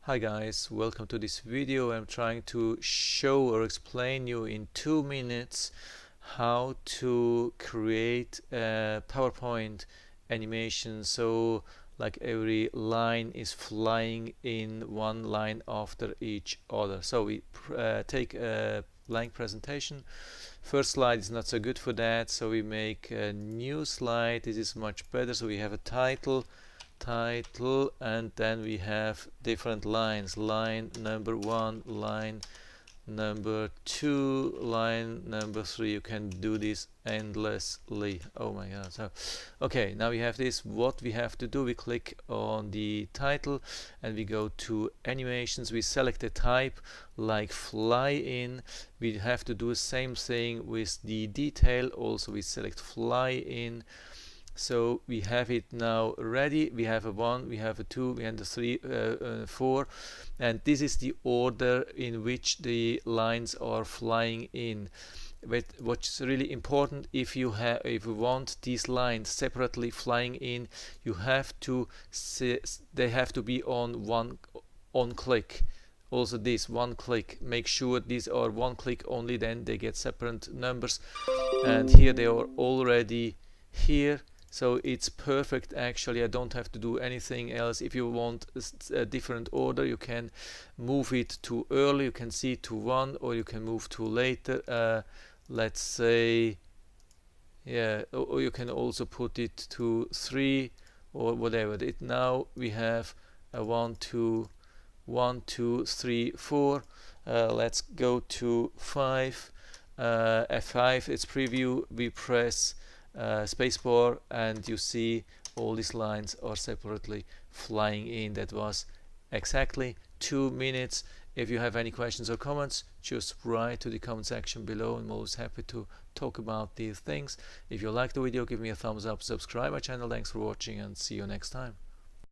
Hi guys, welcome to this video. I'm trying to show or explain you in 2 minutes how to create a PowerPoint animation, so like every line is flying in one line after each other. So we take a blank presentation. First slide is not so good for that, so we make a new slide. This is much better. So we have a title, and then we have different lines: line number 1, line number 2, line number 3. You can do this endlessly. Oh my god. So okay, now we have this. What we have to do, we click on the title and we go to animations. We select the type like fly in. We have to do the same thing with the detail. Also we select fly in. So we have it now ready. We have a 1, we have a 2, we have a 3, 4, and this is the order in which the lines are flying in. But what's really important, if you want these lines separately flying in, you have to they have to be on click. Also this one click, make sure these are one click only, then they get separate numbers, and here they are already here. So it's perfect. Actually, I don't have to do anything else. If you want a different order, you can move it to early, you can see to 1, or you can move to later. Let's say, yeah, or you can also put it to 3 or whatever. Now we have a 1, 2, 1, 2, 3, 4. Let's go to 5. F5, it's preview. We press spacebar, and you see all these lines are separately flying in. That was exactly 2 minutes. If you have any questions or comments, just write to the comment section below. I'm always happy to talk about these things. If you like the video, give me a thumbs up, subscribe my channel. Thanks for watching, and see you next time.